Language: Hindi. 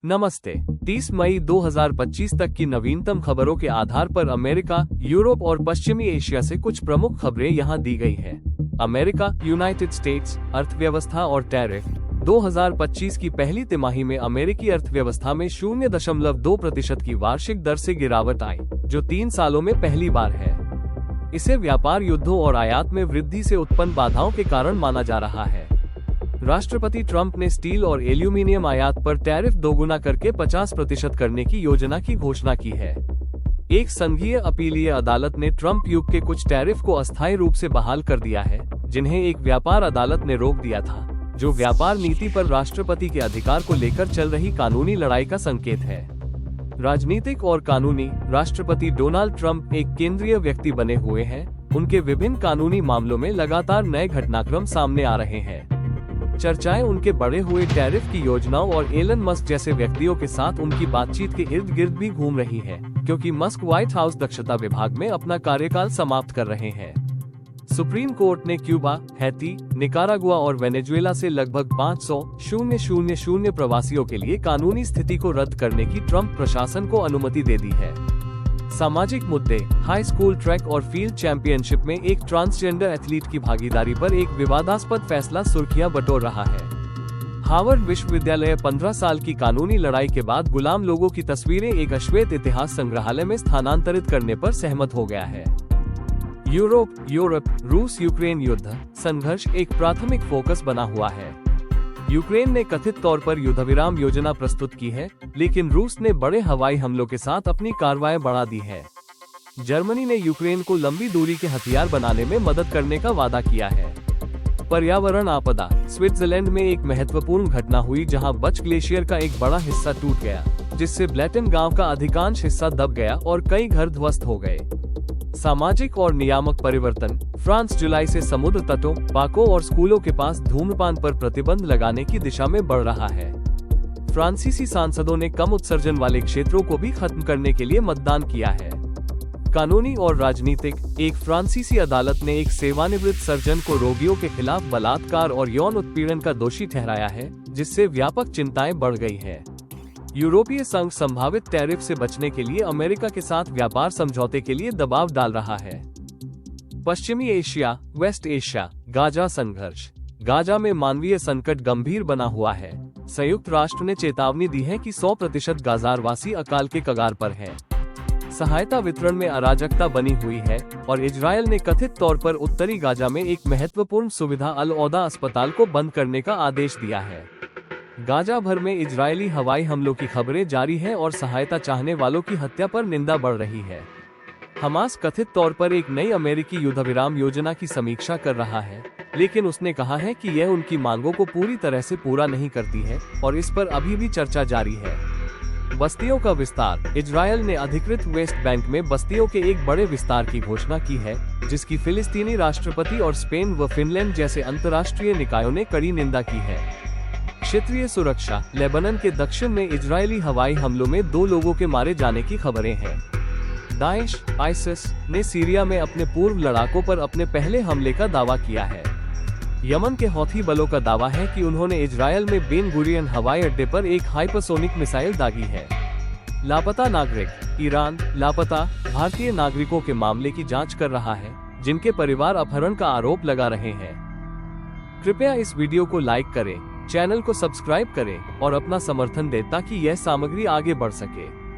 नमस्ते। 30 मई 2025 तक की नवीनतम खबरों के आधार पर अमेरिका, यूरोप और पश्चिमी एशिया से कुछ प्रमुख खबरें यहाँ दी गई हैं। अमेरिका, यूनाइटेड स्टेट्स, अर्थव्यवस्था और टैरिफ। 2025 की पहली तिमाही में अमेरिकी अर्थव्यवस्था में 0.2% की वार्षिक दर से गिरावट आई, जो 3 सालों में पहली बार है। इसे व्यापार युद्धों और आयात में वृद्धि से उत्पन्न बाधाओं के कारण माना जा रहा है। राष्ट्रपति ट्रंप ने स्टील और एल्यूमीनियम आयात पर टैरिफ दोगुना करके 50% करने की योजना की घोषणा की है। एक संघीय अपीलीय अदालत ने ट्रंप युग के कुछ टैरिफ को अस्थायी रूप से बहाल कर दिया है, जिन्हें एक व्यापार अदालत ने रोक दिया था, जो व्यापार नीति पर राष्ट्रपति के अधिकार को लेकर चल रही कानूनी लड़ाई का संकेत है। राजनीतिक और कानूनी, राष्ट्रपति डोनाल्ड ट्रंप एक केंद्रीय व्यक्ति बने हुए हैं। उनके विभिन्न कानूनी मामलों में लगातार नए घटनाक्रम सामने आ रहे हैं। चर्चाएं उनके बढ़े हुए टैरिफ की योजनाओं और एलन मस्क जैसे व्यक्तियों के साथ उनकी बातचीत के इर्द गिर्द भी घूम रही है, क्योंकि मस्क व्हाइट हाउस दक्षता विभाग में अपना कार्यकाल समाप्त कर रहे हैं। सुप्रीम कोर्ट ने क्यूबा, हैती, निकारागुआ और वेनेजुएला से लगभग 500,000 प्रवासियों के लिए कानूनी स्थिति को रद्द करने की ट्रंप प्रशासन को अनुमति दे दी है। सामाजिक मुद्दे। हाई स्कूल ट्रैक और फील्ड चैंपियनशिप में एक ट्रांसजेंडर एथलीट की भागीदारी पर एक विवादास्पद फैसला सुर्खियां बटोर रहा है। हार्वर्ड विश्वविद्यालय 15 साल की कानूनी लड़ाई के बाद गुलाम लोगों की तस्वीरें एक अश्वेत इतिहास संग्रहालय में स्थानांतरित करने पर सहमत हो गया है। यूरोप, रूस यूक्रेन युद्ध संघर्ष एक प्राथमिक फोकस बना हुआ है। यूक्रेन ने कथित तौर पर युद्धविराम योजना प्रस्तुत की है, लेकिन रूस ने बड़े हवाई हमलों के साथ अपनी कार्रवाई बढ़ा दी है। जर्मनी ने यूक्रेन को लंबी दूरी के हथियार बनाने में मदद करने का वादा किया है। पर्यावरण आपदा। स्विट्जरलैंड में एक महत्वपूर्ण घटना हुई जहां बच ग्लेशियर का एक बड़ा हिस्सा टूट गया, जिससे ब्लैटन गांव का अधिकांश हिस्सा दब गया और कई घर ध्वस्त हो गए। सामाजिक और नियामक परिवर्तन। फ्रांस जुलाई से समुद्र तटों, पार्कों और स्कूलों के पास धूम्रपान पर प्रतिबंध लगाने की दिशा में बढ़ रहा है। फ्रांसीसी सांसदों ने कम उत्सर्जन वाले क्षेत्रों को भी खत्म करने के लिए मतदान किया है। कानूनी और राजनीतिक। एक फ्रांसीसी अदालत ने एक सेवानिवृत्त सर्जन को रोगियों के खिलाफ बलात्कार और यौन उत्पीड़न का दोषी ठहराया है, जिससे व्यापक चिंताएं बढ़ गई है। यूरोपीय संघ संभावित टैरिफ से बचने के लिए अमेरिका के साथ व्यापार समझौते के लिए दबाव डाल रहा है। पश्चिमी एशिया, वेस्ट एशिया, गाजा संघर्ष। गाजा में मानवीय संकट गंभीर बना हुआ है। संयुक्त राष्ट्र ने चेतावनी दी है कि 100% गाजावासी अकाल के कगार पर हैं। सहायता वितरण में अराजकता बनी हुई है और इजरायल ने कथित तौर पर उत्तरी गाजा में एक महत्वपूर्ण सुविधा अल औदा अस्पताल को बंद करने का आदेश दिया है। गाजा भर में इजरायली हवाई हमलों की खबरें जारी हैं और सहायता चाहने वालों की हत्या पर निंदा बढ़ रही है। हमास कथित तौर पर एक नई अमेरिकी युद्धविराम योजना की समीक्षा कर रहा है, लेकिन उसने कहा है कि यह उनकी मांगों को पूरी तरह से पूरा नहीं करती है और इस पर अभी भी चर्चा जारी है। बस्तियों का विस्तार। इजरायल ने अधिकृत वेस्ट बैंक में बस्तियों के एक बड़े विस्तार की घोषणा की है, जिसकी फिलिस्तीनी राष्ट्रपति और स्पेन व फिनलैंड जैसे अंतर्राष्ट्रीय निकायों ने कड़ी निंदा की है। क्षेत्रीय सुरक्षा। लेबनान के दक्षिण में इजरायली हवाई हमलों में 2 लोगों के मारे जाने की खबरें हैं। दाइश आईएसआईएस ने सीरिया में अपने पूर्व लड़ाकों पर अपने पहले हमले का दावा किया है। यमन के हौथी बलों का दावा है कि उन्होंने इजरायल में बेन गुरियन हवाई अड्डे पर एक हाइपरसोनिक मिसाइल दागी है। लापता नागरिक। ईरान लापता भारतीय नागरिकों के मामले की जांच कर रहा है, जिनके परिवार अपहरण का आरोप लगा रहे हैं। कृपया इस वीडियो को लाइक करें, चैनल को सब्सक्राइब करें और अपना समर्थन दें ताकि यह सामग्री आगे बढ़ सके।